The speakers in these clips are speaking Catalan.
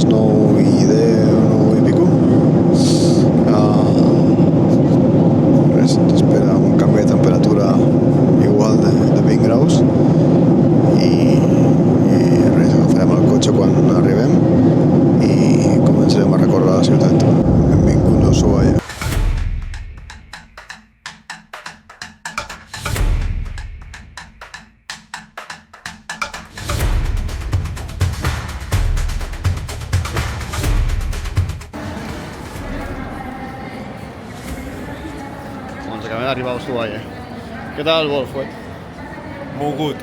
les 9:10 o 9 i pico. Res, ens espera un canvi de temperatura igual de 20 graus i res, agafarem el cotxe quan arribem i començarem a recórrer la ciutat. Benvinguts a Ushuaia. Doncs acabem d'arribar a Ushuaia. Què tal el vol, Fuet? Mogut.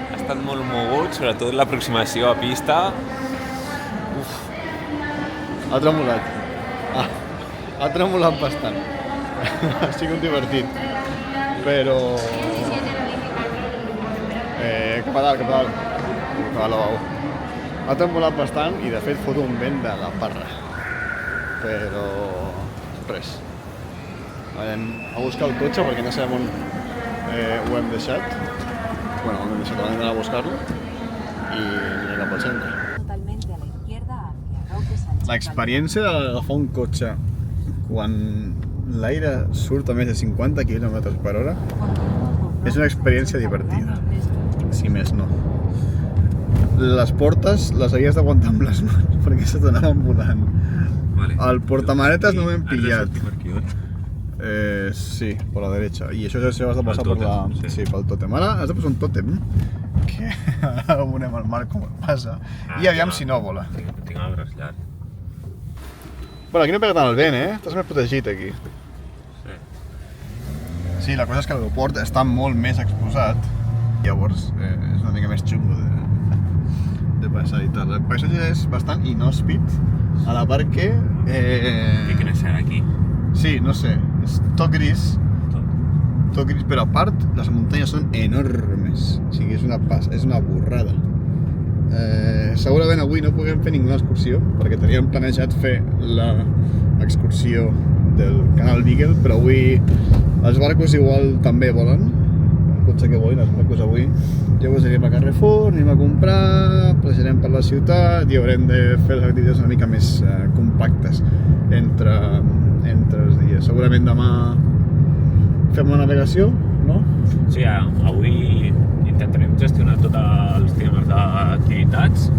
Ha estat molt mogut, sobretot l'aproximació a pista. Ha tremolat. Ha tremolat bastant. Ha sigut divertit. Però... cap a dalt, cap a dalt. Cap a lavabo. Ha tremolat bastant i de fet fot un vent de la parra. Però... res. Anem a buscar el cotxe perquè no sabem on ho hem deixat. Bueno, ho hem deixat, hem d'anar a buscar-lo i anirem cap al centre. L'experiència d'agafar un cotxe quan l'aire surt a més de 50 km/h és una experiència divertida, si més no. Les portes les havies d'aguantar amb les mans perquè se t'anaven volant. El portamanetes no m'hem pillat. Sí, per la derecha. I això has de passar per la... Sí, pel tòtem. Ara has de posar un tòtem que ara veurem el mar com passa i aviam si no vola. Tinc el braç llarg. Bueno, aquí no pega tant el vent, Estàs més protegit aquí. Sí. Sí, la cosa és que l'aeroport està molt més exposat. Llavors és una mica més xungo de passar i tal. El paisatge és bastant inhòspit a la part que... Què creixer aquí? Sí, no sé, és tot gris, però a part les muntanyes són enormes, o sigui, és una borrada. Segurament avui no puguem fer ninguna excursió, perquè teníem planejat fer l'excursió del canal Beagle, però avui els barcos igual també volen, pot ser que volin els barcos avui. Llavors anirem a Carrefour, anem a comprar, passejarem per la ciutat i haurem de fer les activitats una mica més compactes entre els dies. Segurament demà fem la navegació, no? Sí, avui intentarem gestionar tots els temes d'activitats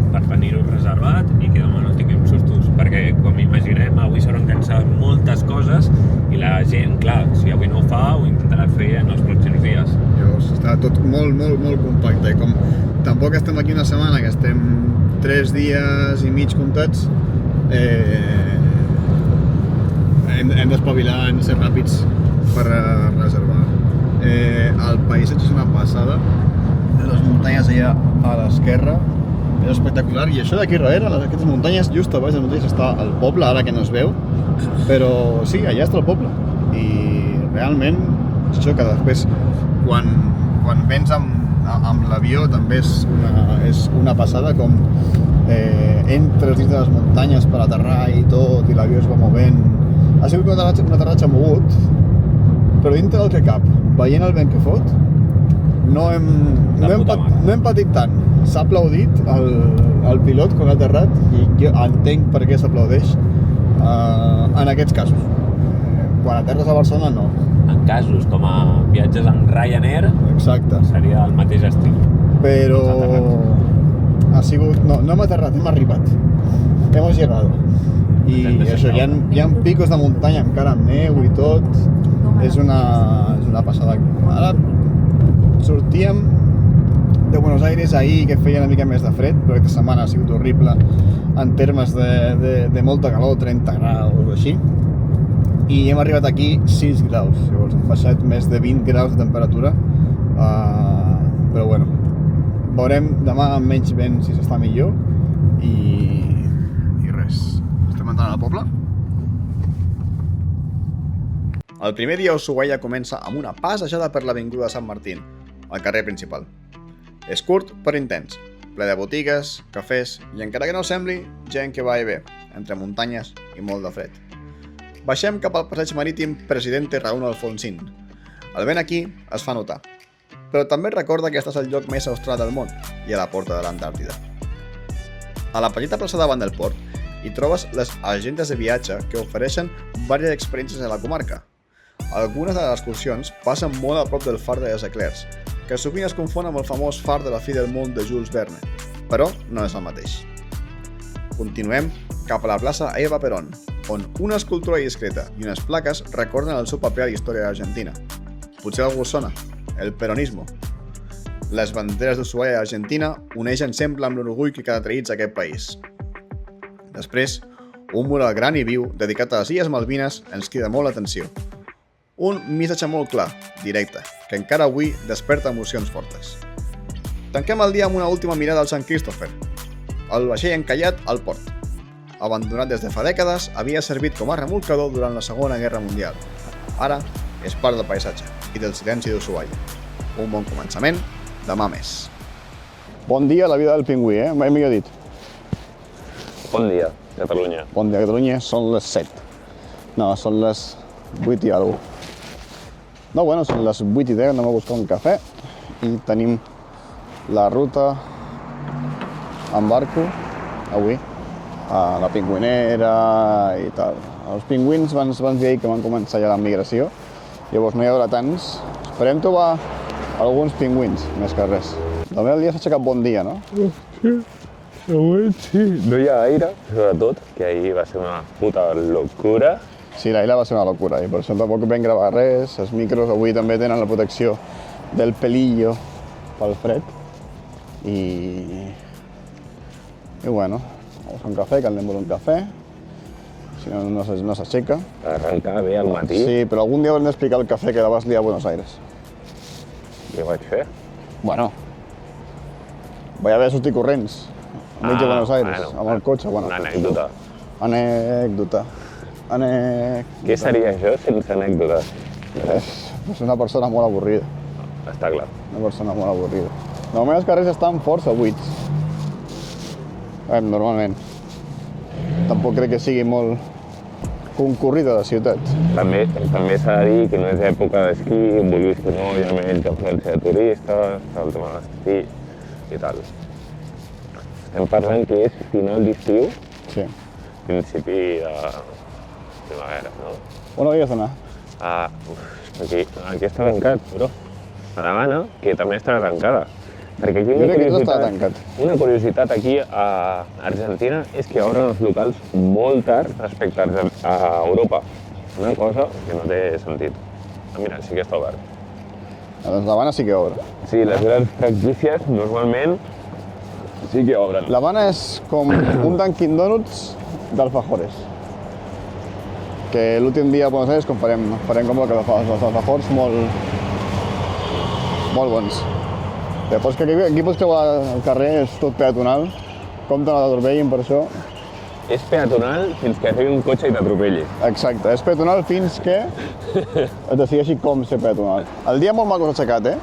per tenir-ho reservat i que demà no tinguem sustos, perquè com imaginem avui s'hauran cansat moltes coses i la gent, clar, si avui no ho fa ho intentarà fer en els pròxims dies. Llavors està tot molt compacte i com tampoc estem aquí una setmana, que estem 3 dies i mig comptats, hem d'espavilar, hem de ser ràpids per reservar. El paisatge és una passada, les muntanyes allà a l'esquerra, és espectacular, i això d'aquí darrere, aquestes muntanyes, just a baix de les muntanyes està el poble, ara que no es veu, però sí, allà està el poble, i realment, això que després, quan vens amb l'avió també és una passada, com entres dins de les muntanyes per aterrar i tot, i l'avió es va movent. Ha sigut un aterratge mogut, però dintre del que cap, veient el vent que fot, no hem patit tant. S'ha aplaudit el pilot quan ha aterrat i jo entenc per què s'aplaudeix en aquests casos. Quan aterres a Barcelona, no. En casos com a viatges amb Ryanair, exacte, seria el mateix estil. Però ha sigut... No hem aterrat, hem arribat. Hemos llegado. I això, hi ha picos de muntanya encara amb neu i tot. És una passada. Ara sortíem de Buenos Aires ahir, que feia una mica més de fred, però aquesta setmana ha sigut horrible en termes de molta calor, 30 graus o així. I hem arribat aquí 6 graus, llavors hem baixat més de 20 graus de temperatura, però bueno, veurem demà amb menys vent si s'està millor i res, estem entrant al poble. El primer dia a Ushuaia comença amb una passejada per l'avinguda de Sant Martín, al carrer principal. És curt però intens, ple de botigues, cafès i, encara que no sembli, gent que va i ve, entre muntanyes i molt de fred. Baixem cap al passeig marítim Presidente Raúl Alfonsín. El vent aquí es fa notar, però també recorda que estàs al lloc més austral del món i a la porta de l'Antàrtida. A la petita plaça davant del port hi trobes les agendes de viatge que ofereixen diverses experiències a la comarca. Algunes de les excursions passen molt a prop del far de les Eclairs, que sovint es confon amb el famós far de la fi del món de Jules Verne, però no és el mateix. Continuem cap a la plaça Eva Perón, on una escultura discreta i unes plaques recorden el seu paper a la història de l'Argentina. Potser algú us sona? El peronismo. Les banderes d'Ushuaia i Argentina uneixen sempre amb l'orgull que caracteritza aquest país. Després, un mural gran i viu dedicat a les Illes Malvines ens crida molt l'atenció. Un missatge molt clar, directe, que encara avui desperta emocions fortes. Tanquem el dia amb una última mirada al Sant Christopher, el vaixell encallat al port. Abandonat des de fa dècades, havia servit com a remolcador durant la Segona Guerra Mundial. Ara és part del paisatge i del silenci d'Ushuaia. Un bon començament, demà més. Bon dia a la vida del pingüí, mai millor dit. Bon dia, Catalunya. Bon dia, Catalunya, són les 7. No, són les 8 i alguna cosa. No, bueno, són les 8 i 10, anem a buscar un cafè i tenim la ruta en barco, avui, a la pingüinera i tal. Els pingüins van dir que van començar ja la migració, llavors no hi haurà tants. Esperem trobar alguns pingüins, més que res. També el dia s'ha aixecat bon dia, no? Sí. No hi ha aire, sobretot, que ahir va ser una puta locura. Sí, l'Aila va ser una locura i per això tampoc vam gravar res. Els micros avui també tenen la protecció del pelillo pel fred. I bueno, vamos a un cafè, que anem per un cafè. Si no, no s'aixeca. Arrencar bé al matí. Sí, però algun dia haurem d'explicar el cafè que la vas liar a Buenos Aires. Què vaig fer? Bueno, vaig haver de sortir corrents a mig de Buenos Aires, amb el cotxe. Bueno. Una anècdota. Anècdota. Què seria això sense anècdotes? És una persona molt avorrida. Està clar. Una persona molt avorrida. Normalment els carrers estan força buits. Normalment. Tampoc crec que sigui molt concurrida la ciutat. També s'ha de dir que no és època d'esquí, vulguis que no, hi ha menys afluència de turistes, el tema de l'esquí i tal. Estem parlant que és final d'estiu, Sí. principi de primavera, no? On havies d'anar? Aquí està tancat, bro. A La Habana, que també està tancada. Perquè aquí Jo crec que tot està tancat. una curiositat aquí a Argentina és que obren els locals molt tard respecte a Europa. Una cosa que no té sentit. Mira, sí que està obert. Doncs l'Havana sí que obre. Sí, les grans franquícies normalment sí que obren. L'Havana és com un Dunkin' Donuts d'alfajores. Que l'últim dia a Buenos Aires farem com els alfajors molt bons. Després que aquí pots creuar el carrer, és tot peatonal. Compte no t'atropellin per això. És peatonal fins que arribi un cotxe i t'atropelli. Exacte, és peatonal fins que et decideixi com ser peatonal. El dia molt maco s'ha aixecat,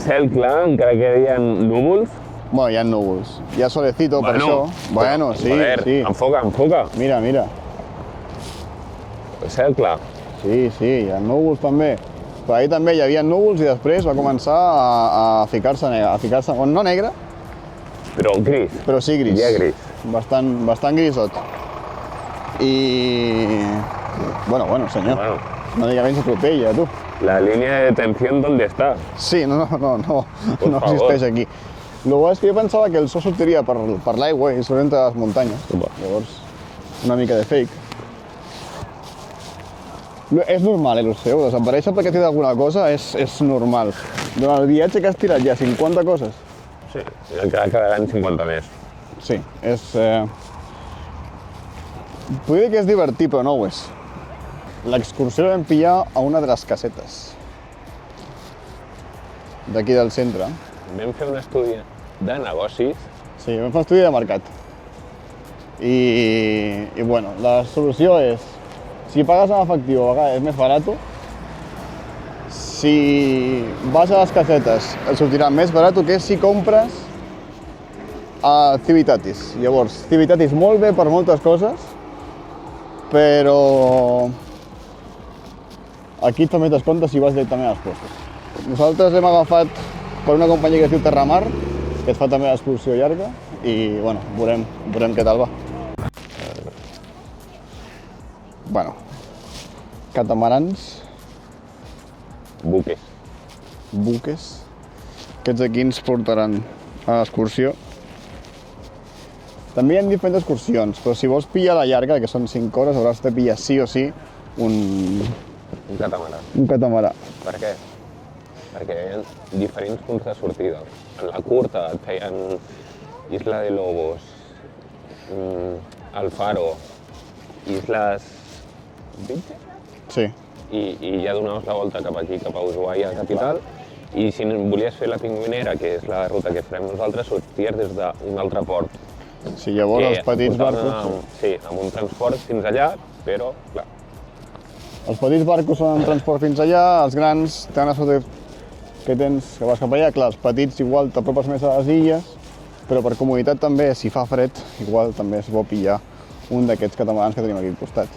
Cel clar, encara que hi ha núvols. Bueno, hi ha núvols. Hi ha solecito per això. Bueno, sí, joder, sí. Enfoca. Mira. Cel clar. Sí, hi ha núvols també. Però ahir també hi havia núvols i després va començar a ficar-se no negre, Però gris. però sí gris. Ja gris. Bastant grisot. I... Bueno, senyor. Bueno. No diga ben s'atropella, tu. La línia de detenció, ¿dónde està? Sí, no favor. existeix aquí. Lo bo és que jo pensava que el sol sortiria per l'aigua i sobre entre les muntanyes. Llavors, una mica de fake. És normal, el seu, desaparèixer perquè té alguna cosa és normal. Durant el viatge que has tirat ja 50 coses. Sí, encara quedaran 50 més. Sí, és... Podria dir que és divertit, però no ho és. L'excursió la vam pillar a una de les casetes d'aquí del centre. Vam fer un estudi de negocis. Sí, vam fer un estudi de mercat. I bueno, la solució és, si pagues en efectiu a vegades és més barat, si vas a les casetes et sortirà més barat que si compres a Civitatis. Llavors, Civitatis molt bé per moltes coses, però aquí et fa més descompte si vas directament als puestos. Nosaltres hem agafat per una companyia que es diu Terramar que et fa també l'expulsió llarga i bueno, veurem què tal va. Bueno, catamarans. Buques. Aquests aquí ens portaran a l'excursió. També hi ha diferents excursions, però si vols pillar la llarga, que són 5 hores, hauràs de pillar sí o sí un catamarà. Per què? Perquè hi ha diferents punts de sortida. En la curta et feien Isla de Lobos, El Faro, Islas Vítger? Sí. I ja donaves la volta cap aquí, cap a Ushuaia, capital, i si volies fer la Pingüinera, que és la ruta que farem nosaltres, sorties des d'un altre port. Sí, llavors els petits barcos... Sí, amb un transport fins allà, però, clar. Els petits barcos són amb transport fins allà, els grans tenen la sort que vas cap allà. Clar, els petits igual t'apropes més a les illes, però per comoditat també, si fa fred, igual també es pot pillar un d'aquests catamarans que tenim aquí al costat.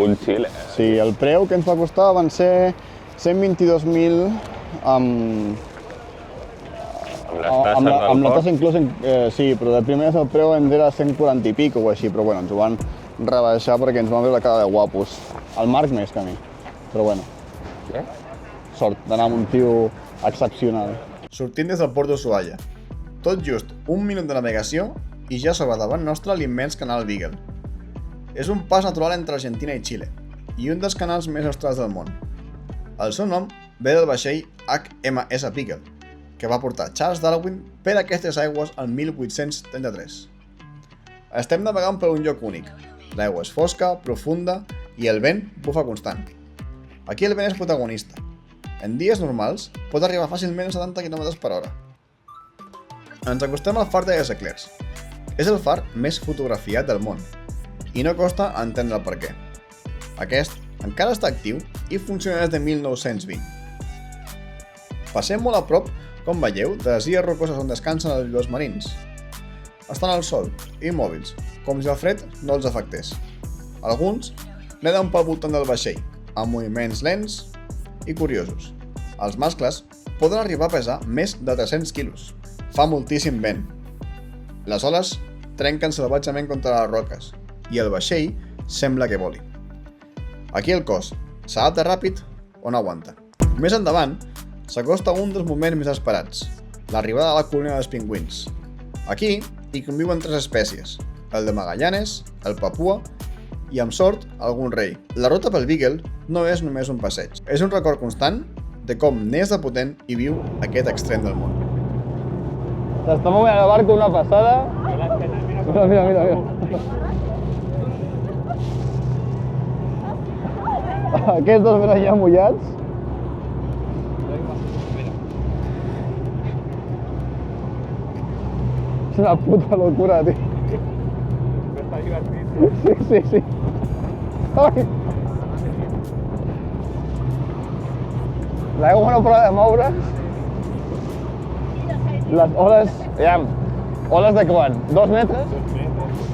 Full chill, Sí, el preu que ens va costar van ser 122.000 amb les tasses inclús, sí, però de primeres el preu ens era 140 i pic o així, però bueno, ens ho van rebaixar perquè ens van veure cara de guapos. El Marc més que a mi, però bueno. Què? Sort d'anar amb un tio excepcional. Sortint des del port d'Ushuaia. Tot just un minut de navegació i ja s'obre davant nostre l'immens canal Beagle. És un pas natural entre Argentina i Xile i un dels canals més australs del món. El seu nom ve del vaixell HMS Beagle, que va portar Charles Darwin per aquestes aigües el 1833. Estem navegant per un lloc únic. L'aigua és fosca, profunda i el vent bufa constant. Aquí el vent és protagonista. En dies normals pot arribar fàcilment a 70 km/h. Ens acostem al far de Les Eclairs. És el far més fotografiat del món i no costa entendre el per què. Aquest encara està actiu i funciona des de 1920. Passem molt a prop, com veieu, de les illes rocoses on descansen els llops marins. Estan al sol, immòbils, com si el fred no els afectés. Alguns neden pel voltant del vaixell, amb moviments lents i curiosos. Els mascles poden arribar a pesar més de 300 quilos. Fa moltíssim vent. Les oles trenquen salvatgement contra les roques i el vaixell sembla que voli. Aquí el cos s'adapta ràpid o no aguanta. Més endavant, s'acosta un dels moments més esperats, l'arribada de la colònia dels pingüins. Aquí hi conviuen 3 espècies, el de Magallanes, el Papua i, amb sort, algun rei. La ruta pel Beagle no és només un passeig, és un record constant de com n'és de potent i viu aquest extrem del món. S'està movent el barco una passada. Mira. Aquests dos venen ja mullats. És una puta locura, tio. Està divertit. Sí. Ai! L'aigua no para de moure's. Les oles, aviam, oles de quan? 2 metres?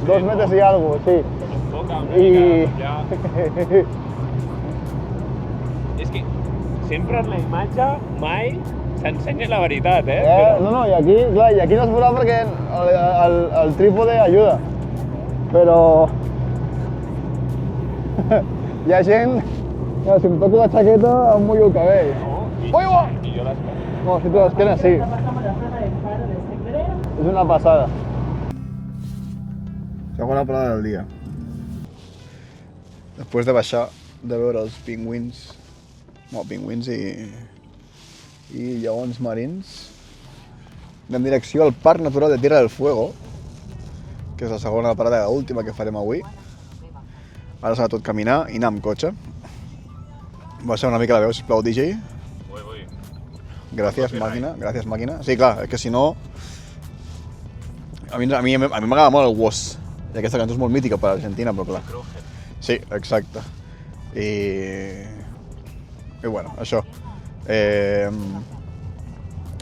2 metres i alguna cosa, sí. És que sempre en la imatge mai s'ensenya la veritat, No, i aquí no es veurà perquè el trípode ajuda. Però... hi ha gent... si em toco la xaqueta em mullo el cabell. I jo l'esquena. No, si tu l'esquena sí. És una passada. Segona parada del dia. Després de baixar, de veure els pingüins, pingüins i lleons marins, anem en direcció al Parc Natural de Tierra del Fuego, que és la segona parada, l'última que farem avui. Ara s'ha de tot caminar i anar amb cotxe. Baixa una mica la veu, sisplau, DJ. Voy. Gràcies, màquina. Sí, clar, és que si no... A mi m'agrada molt el WOS. I aquesta cançó és molt mítica per a Argentina, però clar. Sí, exacte. I bueno, això.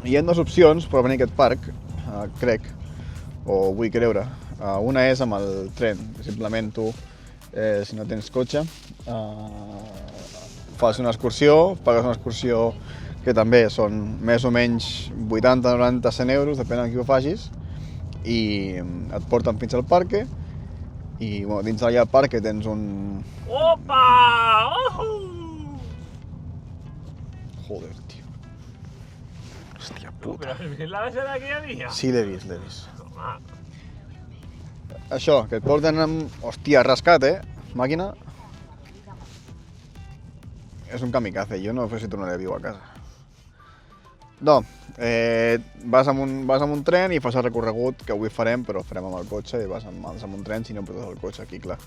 Hi ha 2 opcions per venir a aquest parc, crec, o vull creure. Una és amb el tren. Simplement tu, si no tens cotxe, fas una excursió, pagues una excursió que també són més o menys 80, 90, 100 euros, depèn de qui ho facis, i et porten fins al parc i bueno, dins d'allà al parc tens un... Opa! Ojo! Joder, tio. Hòstia puta. Però has vist la baixada que hi havia? Sí, l'he vist. Home, Això, que et porten amb... Hòstia, rascat, màquina. És un kamikaze, jo no sé si tornaré viu a casa. No, vas amb un tren i fas el recorregut que avui farem, però farem amb el cotxe i vas amb un tren si no portes el cotxe aquí, clar.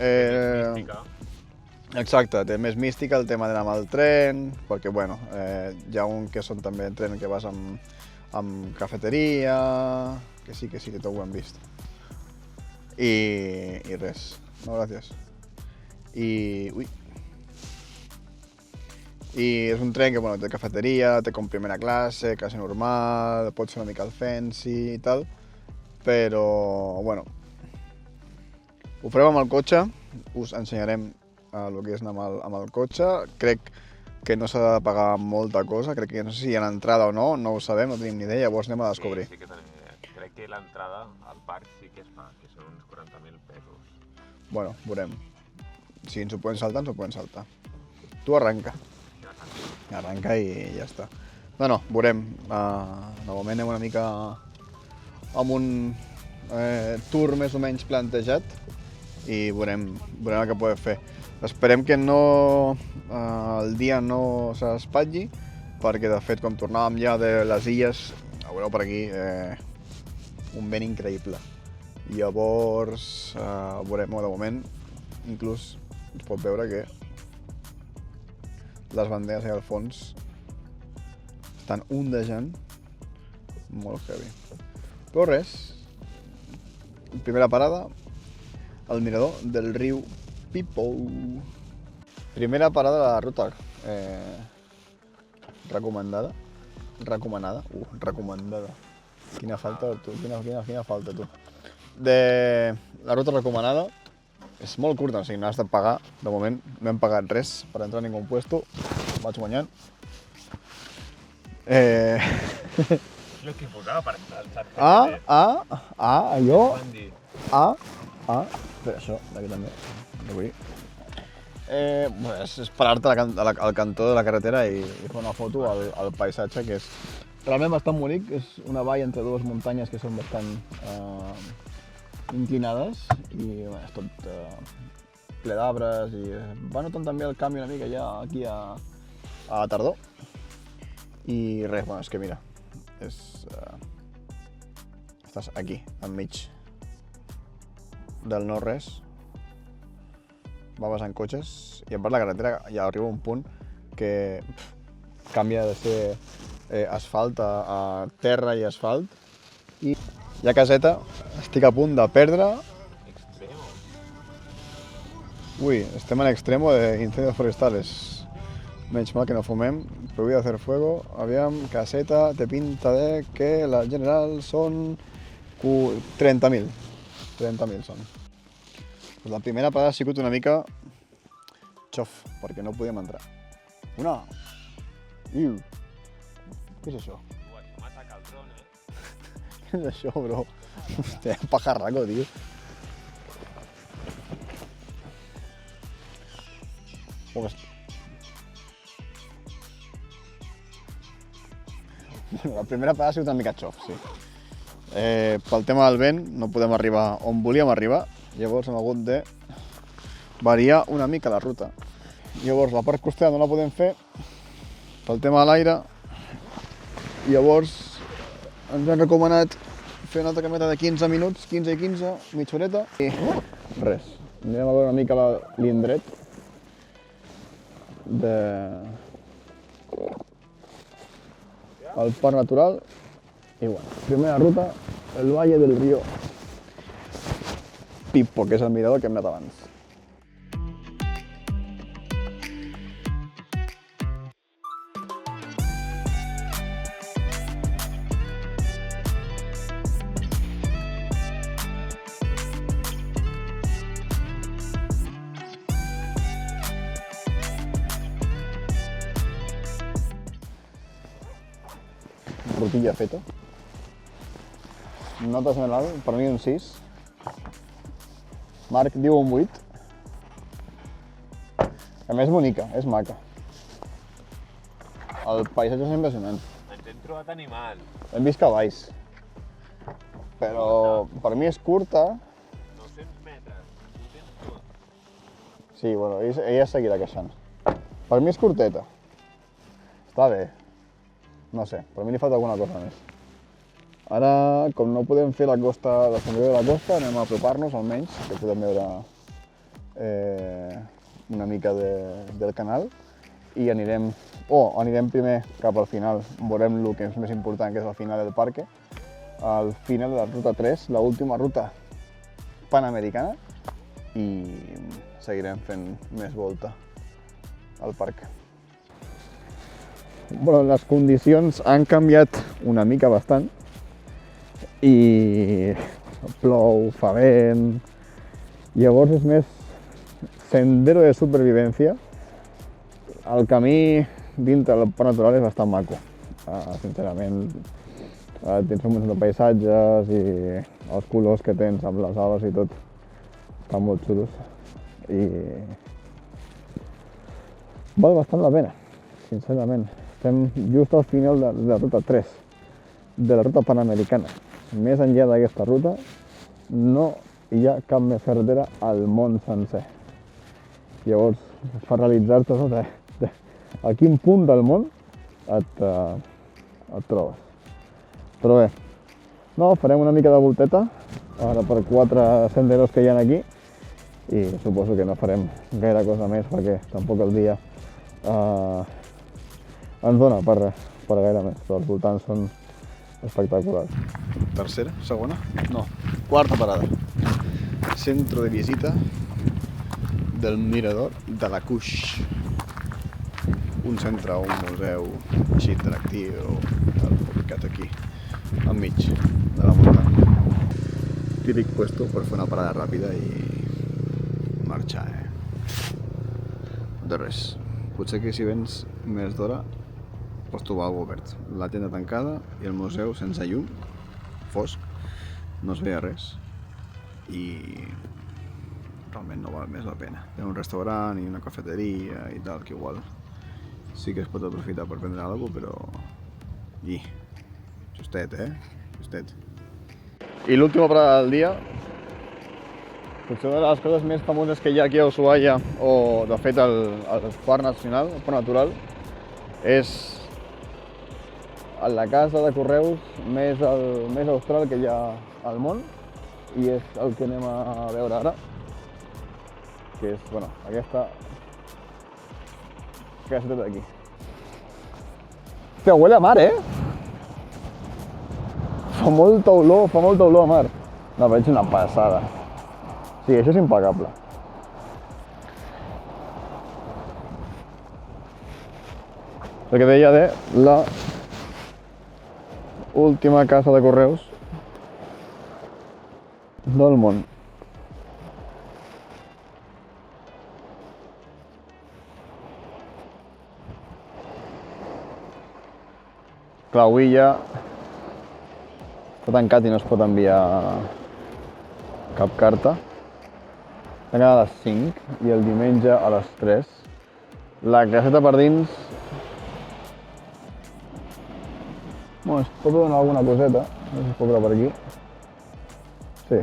mística. Exacte, té més mística el tema d'anar amb el tren, perquè bueno, hi ha un que són també en tren que vas amb cafeteria, que sí, que tot ho hem vist. I res, no, gràcies. I és un tren que bueno, té cafeteria, té com primera classe, classe normal, pot ser una mica el fancy i tal, però bueno, ho farem amb el cotxe, us ensenyarem el que és anar amb el cotxe. Crec que no s'ha de pagar molta cosa, crec que no sé si hi ha entrada o no ho sabem, no tenim ni idea, llavors anem a descobrir. Sí que crec que l'entrada al parc sí que es fa, que són uns 40.000 pesos. Bueno, veurem. Si ens ho podem saltar, ens ho podem saltar. Tu arranca. Arranca i ja està. No, veurem. De moment anem una mica amb un tour més o menys plantejat i veurem el que podem fer. Esperem que el dia no s'espatlli, perquè de fet, com tornàvem ja de les illes, veureu per aquí, un vent increïble. Llavors, veurem, de moment, inclús es pot veure que les banderes allà al fons estan ondejant molt heavy. Però res, primera parada, al mirador del riu Pipou. Primera parada de la ruta recomanada. Quina falta, tu. Quina falta, tu. De la ruta recomanada és molt curta, o sigui, no has de pagar. De moment no hem pagat res per entrar a ningú puesto. Vaig guanyant. Jo que posava per entrar al allò. Van dir. Espera, això, d'aquí també. Avui. És parar-te al cantó de la carretera i fer una foto al paisatge, que és realment bastant bonic. És una vall entre dues muntanyes que són bastant inclinades i és tot ple d'arbres i va notant també el canvi una mica ja aquí a la tardor. I res, bueno, és que mira, estàs aquí, enmig del no-res, va passant cotxes i a part la carretera ja arriba un punt que canvia de ser asfalt a terra i asfalt i ja caseta, estic a punt de perdre. Extremo. Ui, estem en extremo de incendios forestales. Menys mal que no fumem, prohibido hacer fuego. Aviam, caseta, te pinta de que la general són 30.000. 30.000 són. Pues la primera parada ha sigut una mica xof, perquè no podíem entrar. Una! Iu! Què és això? M'ha atacat el dron, Què és això, bro? Hòstia, pajarraco, tio. La primera parada ha sigut una mica xof, sí. Pel tema del vent no podem arribar on volíem arribar, llavors hem hagut de variar una mica la ruta. Llavors la part costera no la podem fer pel tema de l'aire, llavors ens han recomanat fer una altra caminata de 15 minuts, 15 i 15, mitja horeta, i res. Anem a veure una mica l'indret el parc natural i bueno, primera ruta, el Valle del Río Pipo, que és el mirador que hem anat abans. rutilla feta. Nota general, per mi un 6. Marc diu un 8. A més bonica, és maca. El paisatge és impressionant. Ens hem trobat animals. Hem vist cavalls. Però per mi és curta. 900 metres, ho tens tot. Sí, bueno, ella seguirà queixant. Per mi és curteta. Està bé. No sé, per mi li falta alguna cosa més. Ara, com no podem fer la costa, l'ascensió de la costa, anem a apropar-nos almenys, que podem veure una mica del canal i anirem primer cap al final, veurem el que és més important, que és el final del parc, al final de la ruta 3, l'última ruta panamericana, i seguirem fent més volta al parc. Bueno, les condicions han canviat una mica bastant i plou, fa vent, llavors és més sendero de supervivència. El camí dintre del parc natural és bastant maco, sincerament. Tens un munt de paisatges i els colors que tens amb les arbres i tot estan molt xulos i val bastant la pena, sincerament. Estem just al final de la ruta 3, de la ruta panamericana. Més enllà d'aquesta ruta no hi ha cap més carretera al món sencer. Llavors, per realitzar-te a quin punt del món et trobes. Però bé, no, farem una mica de volteta ara per 4 senderos que hi ha aquí i suposo que no farem gaire cosa més perquè tampoc el dia ens dona per gaire més, però els voltants són espectaculars. Tercera? Segona? No, quarta parada. Centro de visita del Mirador de la Cuix. Un centre o un museu així interactiu, ubicat aquí, enmig de la muntanya. Típic puesto per fer una parada ràpida i marxar, De res. Potser que si vens més d'hora pots trobar alguna cosa obert. La tenda tancada i el museu sense llum, fosc, no es veia res i realment no val més la pena. Hi ha un restaurant i una cafeteria i tal, que igual sí que es pot aprofitar per prendre alguna cosa, però... justet, justet. I l'última parada del dia, potser una de les coses més famoses que hi ha aquí a Ushuaia, o de fet al Parc Nacional, el Parc Natural, és la casa de correus més austral que hi ha al món, i és el que anem a veure ara, que és, bueno, aquesta caseta d'aquí. Hòstia, huele a mar, Fa molta olor a mar. No, però ets una passada. Sí, això és impecable. El que deia de la última casa de correus del món. Clar, avui ja està tancat i no es pot enviar cap carta. Tancat a les 5 i el diumenge a les 3. La caseta per dins... Bueno, es pot donar alguna coseta. No sé si es pot veure per aquí. Sí.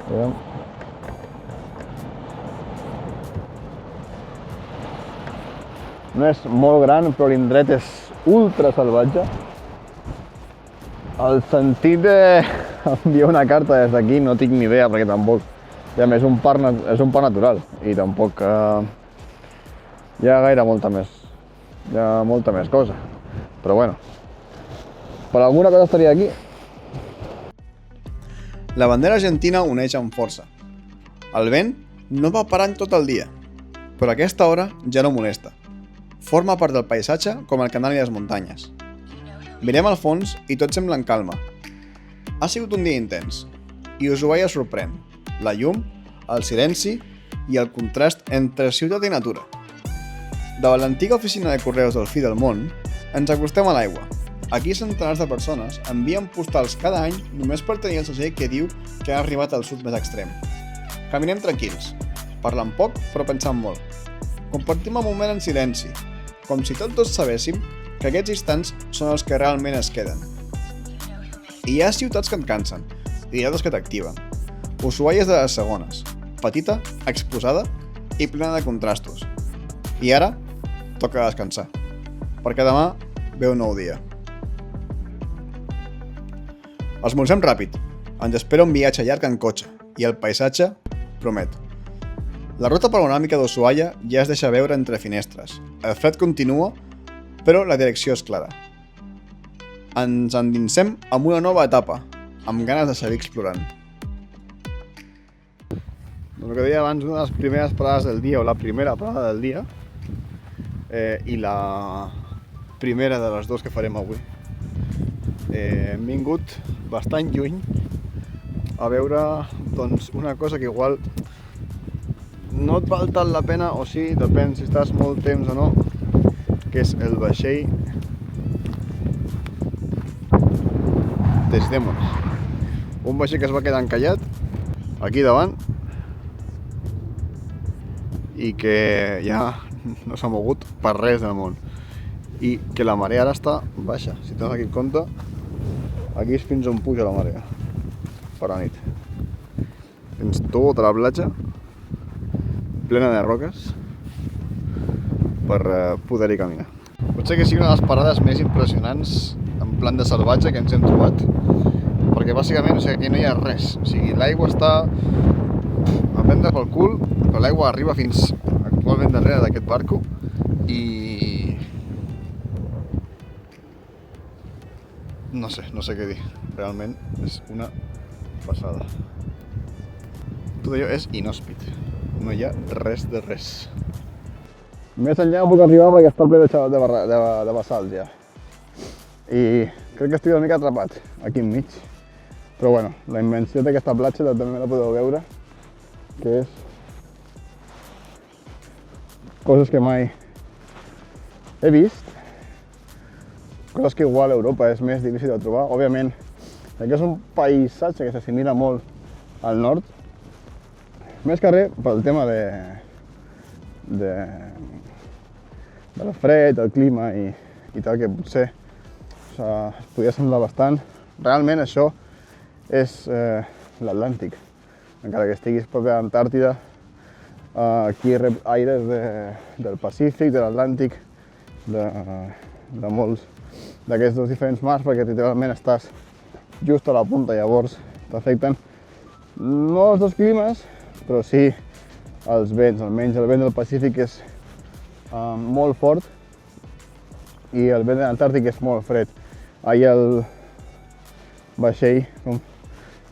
Aviam. No és molt gran, però l'indret és ultra salvatge. El sentit d'enviar una carta des d'aquí no tinc ni idea, perquè tampoc... Ja més, és un parc natural i tampoc hi ha gaire molta més cosa. Però bueno, per alguna cosa estaria aquí. La bandera argentina uneix amb força. El vent no va parant tot el dia, però a aquesta hora ja no molesta. Forma part del paisatge com el canal i les muntanyes. Mirem al fons i tot sembla en calma. Ha sigut un dia intens, i Ushuaia sorprèn. La llum, el silenci i el contrast entre ciutat i natura. Davant l'antiga oficina de correus del fi del món, ens acostem a l'aigua, Aquí centenars de persones envien postals cada any només per tenir el segell que diu que ha arribat al sud més extrem. Caminem tranquils, parlant poc però pensant molt. Compartim el moment en silenci, com si tots sabéssim que aquests instants són els que realment es queden. I hi ha ciutats que et cansen, i altres que t'activen. Ushuaia és de les segones, petita, exposada i plena de contrastos. I ara toca descansar, perquè demà ve un nou dia. Esmorzem ràpid, ens espera un viatge llarg en cotxe i el paisatge promet. La ruta panoràmica d'Ushuaia ja es deixa veure entre finestres. El fred continua, però la direcció és clara. Ens endinsem amb una nova etapa, amb ganes de seguir explorant. Doncs el que deia abans, una de les primeres parades del dia, o la primera parada del dia, i la primera de les dues que farem avui. Hem vingut bastant lluny a veure doncs, una cosa que igual no et val tant la pena, o sí, depèn si estàs molt temps o no, que és el vaixell Desdèmones. Un vaixell que es va quedar encallat aquí davant i que ja no s'ha mogut per res del món. I que la marea ara està baixa. Si tens aquí en compte, aquí és fins on puja la marea per la nit. Tens tota la platja plena de roques per poder-hi caminar. Potser que sigui una de les parades més impressionants en plan de salvatge que ens hem trobat, perquè bàsicament aquí no hi ha res. O sigui, l'aigua està a prendre pel cul, però l'aigua arriba fins actualment darrere d'aquest barco i no sé què dir. Realment és una passada. Tot allò és inhòspit. No hi ha res de res. Més enllà no puc arribar perquè està ple de basalts ja. I crec que estic una mica atrapat aquí enmig. Però bueno, la immensitat d'aquesta platja també la podeu veure, que és coses que mai he vist, coses que igual a Europa és més difícil de trobar. Òbviament, que és un paisatge que s'assimila molt al nord, més que res pel tema del fred, el clima i tal, que potser es podria semblar bastant. Realment això és l'Atlàntic. Encara que estiguis prop de l'Antàrtida, aquí rep aires del Pacífic, de l'Atlàntic, de molts d'aquests dos diferents mars, perquè literalment estàs just a la punta, llavors t'afecten no els dos climes, però sí els vents. Almenys el vent del Pacífic és molt fort i el vent de l'Antàrtic és molt fred. Ahir el vaixell, com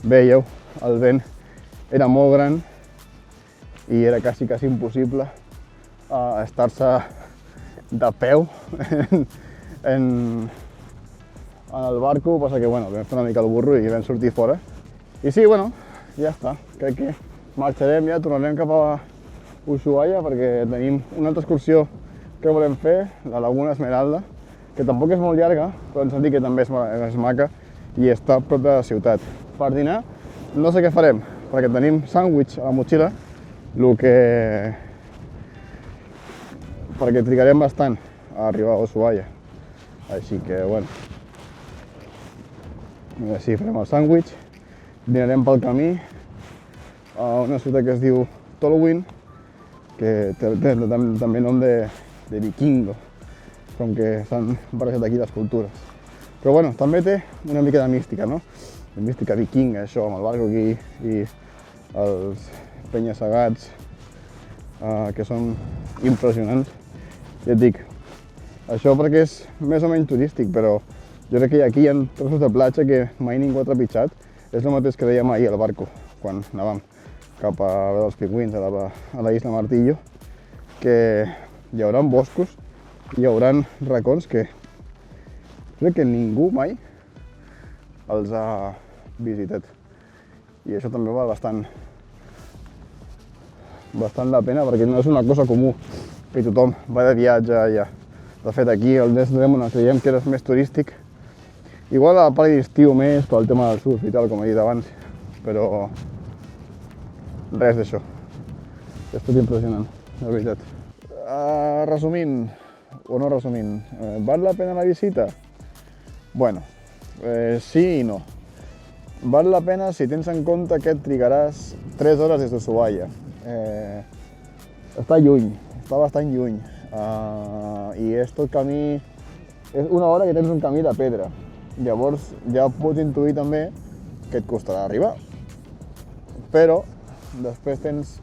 veieu, el vent era molt gran i era quasi impossible estar-se de peu en el barco, passa que bueno, vam fer una mica el burro i vam sortir fora. I sí, bueno, ja està. Crec que marxarem ja, tornarem cap a Ushuaia perquè tenim una altra excursió que volem fer, la Laguna Esmeralda, que tampoc és molt llarga, però ens han dit que també és maca i està a prop de la ciutat. Per dinar no sé què farem, perquè tenim sàndwich a la motxilla, perquè trigarem bastant a arribar a Ushuaia. Així que, bueno, sí, farem el sàndwich, dinarem pel camí a una ciutat que es diu Tolwyn, que té també nom de vikingo, com que s'han barrejat aquí les cultures. Però bueno, també té una mica de mística, no? De mística vikinga, això, amb el barco aquí i els penya-segats, que són impressionants. Ja et dic, això perquè és més o menys turístic, però jo crec que aquí hi ha trossos de platja que mai ningú ha trepitjat. És el mateix que dèiem ahir al barco, quan anàvem cap a veure els pingüins a la Isla Martillo, que hi haurà boscos i hi haurà racons que crec que ningú mai els ha visitat. I això també val bastant la pena, perquè no és una cosa comú que tothom va de viatge allà. De fet, aquí el Desdèmones creiem que era més turístic Igual a la part d'estiu més pel tema del surf i tal, com he dit abans, però res d'això. És tot impressionant, de veritat. Resumint, o no resumint, val la pena la visita? Bueno, sí i no. Val la pena si tens en compte que et trigaràs 3 hores des d'Ushuaia. Està lluny, està bastant lluny. I és tot camí... És una hora que tens un camí de pedra. Llavors ja pots intuir també que et costarà arribar. Però després tens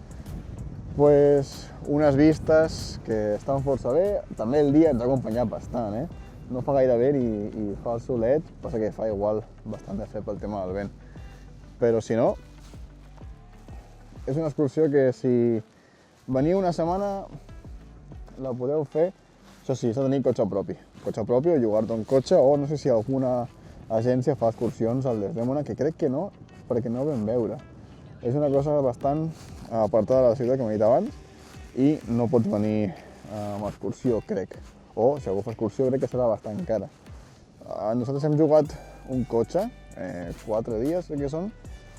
unes vistes que estan força bé. També el dia ens ha acompanyat bastant, No fa gaire vent i fa el solet, passa que fa igual bastant de fred pel tema del vent. Però si no, és una excursió que si veniu una setmana la podeu fer. Això sí, s'ha de tenir cotxe propi o llogar-te un cotxe, o no sé si alguna agència fa excursions al Desdèmona, que crec que no, perquè no vam veure. És una cosa bastant apartada de la ciutat, com he dit abans, i no pots venir amb excursió, crec. O si algú fa excursió, crec que serà bastant cara. Nosaltres hem llogat un cotxe, 4 dies crec que són,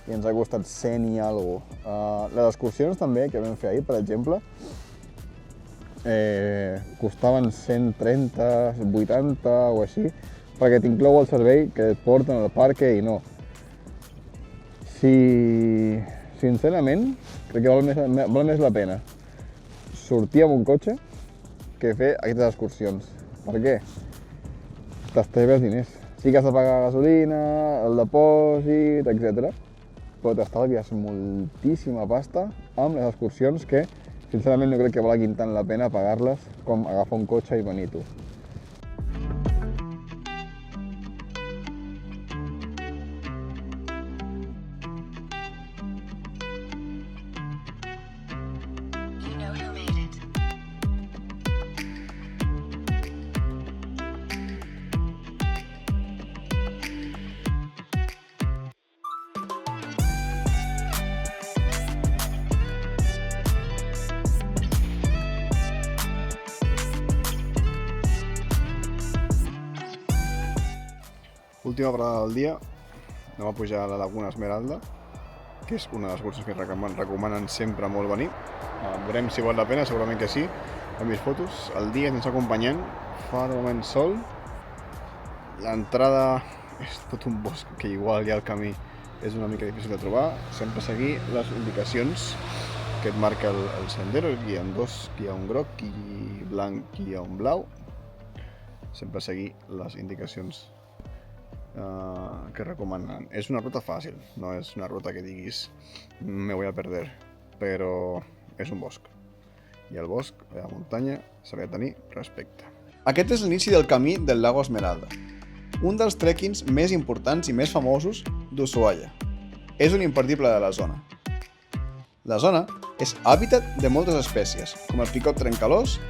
i ens ha costat 100 i alguna cosa. Les excursions també, que vam fer ahir, per exemple, costaven 130, 80 o així, perquè t'inclou el servei que et porten al parc i no. Sincerament, crec que val més la pena sortir amb un cotxe que fer aquestes excursions. Per què? T'estalvies diners. Sí que has de pagar gasolina, el depòsit, etc. Però t'estalvies moltíssima pasta amb les excursions que, sincerament, no crec que valguin tant la pena pagar-les com agafar un cotxe i venir tu. Última parada del dia, anem a pujar a la Laguna Esmeralda, que és una de les excursions que recomanen sempre molt venir. Veurem si val la pena, segurament que sí. Hem vist fotos, el dia ens acompanyant, fa de moment sol. L'entrada és tot un bosc, que igual ja el camí és una mica difícil de trobar. Sempre seguir les indicacions que et marca el sendero, aquí hi ha dos, aquí hi ha un groc, aquí blanc, aquí hi ha un blau. Sempre seguir les indicacions que recomanen. És una ruta fàcil, no és una ruta que diguis me voy a perder, però és un bosc. I al bosc, a la muntanya, s'ha de tenir respecte. Aquest és l'inici del camí del Lago Esmeralda, un dels trekkings més importants i més famosos d'Ushuaia. És un imperdible de la zona. La zona és hàbitat de moltes espècies, com el picot trencalós,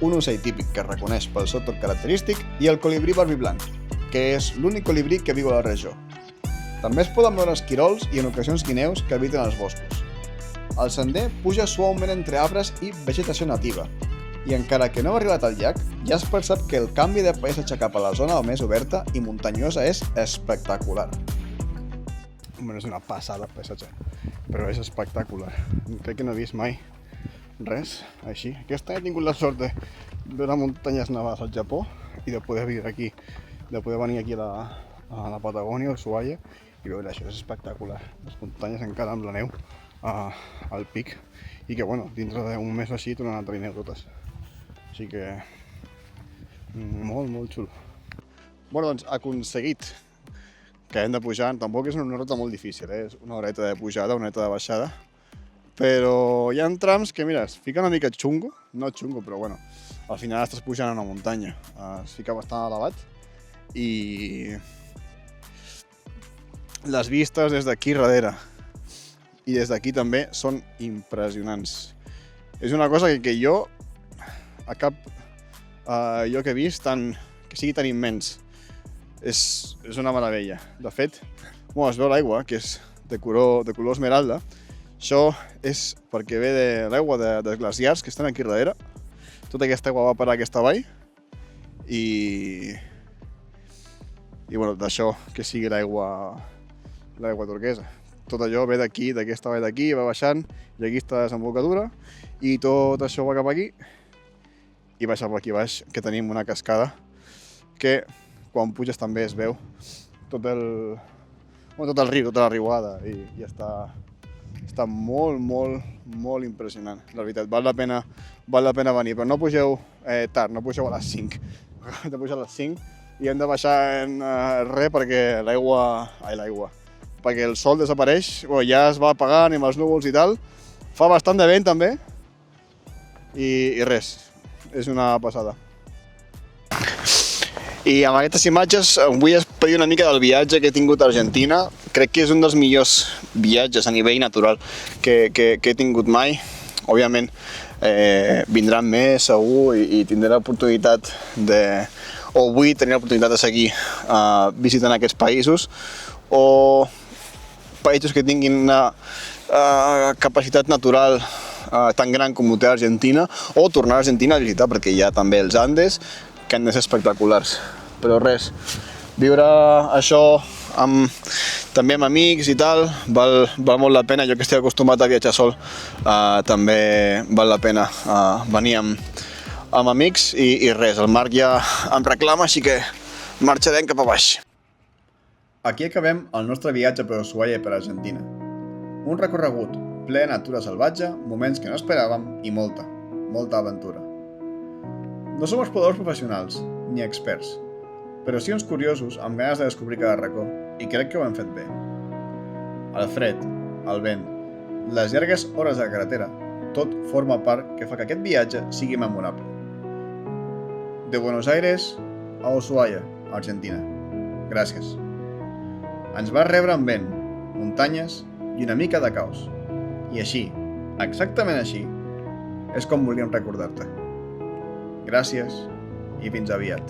un ocell típic que es reconeix pel seu toc característic, i el colibrí barbiblanc, que és l'únic colibrí que viu a la regió. També es poden veure esquirols i en ocasions guineus que habiten als boscos. El sender puja suaument entre arbres i vegetació nativa, i encara que no hem arribat al llac, ja es percep que el canvi de paisatge cap a la zona més oberta i muntanyosa és espectacular. És una passada el paisatge, però és espectacular. Crec que no he vist mai res així. Aquest any he tingut la sort de veure muntanyes nevades al Japó i de poder venir aquí a la Patagònia, a Ushuaia, i veure això, és espectacular. Les muntanyes encara amb la neu al pic, i que dintre d'un mes o així tornen a tenir neu totes. Així que molt, molt xulo. Doncs aconseguit que hem de pujar, tampoc és una ruta molt difícil, és una horeta de pujada, una horeta de baixada, però hi ha trams que, mira, es fica una mica xungo, no xungo, però al final estàs pujant a una muntanya, es fica bastant elevat, i les vistes des d'aquí darrere i des d'aquí també són impressionants. És una cosa que jo a cap lloc que he vist que sigui tan immens. És una meravella. De fet, es veu l'aigua, que és de color esmeralda. Això és perquè ve de l'aigua dels glaciars que estan aquí darrere. Tota aquesta aigua va parar a aquesta vall i i bueno, d'això que sigui l'aigua turquesa. Tot allò ve d'aquí, d'aquesta vall d'aquí, va baixant, i aquí està la desembocadura, i tot això va cap aquí, i baixa per aquí baix, que tenim una cascada que quan puges també es veu tot el riu, tota la riuada, i està molt impressionant, la veritat. Val la pena venir, però no pugeu tard, no pugeu a les 5. Hem de pujar a les 5 i hem de baixar en res perquè perquè el sol desapareix, ja es va apagant amb els núvols i tal. Fa bastant de vent també i res, és una passada. I amb aquestes imatges vull expedir una mica del viatge que he tingut a Argentina. Crec que és un dels millors viatges a nivell natural que he tingut mai. Òbviament vindran més segur i tindré l'oportunitat o vull tenir l'oportunitat de seguir visitant aquests països o països que tinguin una capacitat natural tan gran com ho té Argentina, o tornar a Argentina a visitar, perquè hi ha també els Andes que han de ser espectaculars. Però res, viure això també amb amics i tal, val molt la pena. Jo que estic acostumat a viatjar sol, també val la pena venir amb amics i res, el Marc ja em reclama, així que marxarem cap a baix. Aquí acabem el nostre viatge per Ushuaia i per Argentina. Un recorregut ple de natura salvatge, moments que no esperàvem i molta aventura. No som exploradors professionals, ni experts, però sí uns curiosos amb ganes de descobrir cada racó, i crec que ho hem fet bé. El fred, el vent, les llargues hores de carretera, tot forma part que fa que aquest viatge sigui memorable. De Buenos Aires a Ushuaia, Argentina. Gràcies. Ens va rebre amb vent, muntanyes i una mica de caos. I així, exactament així, és com volíem recordar-te. Gràcies i fins aviat.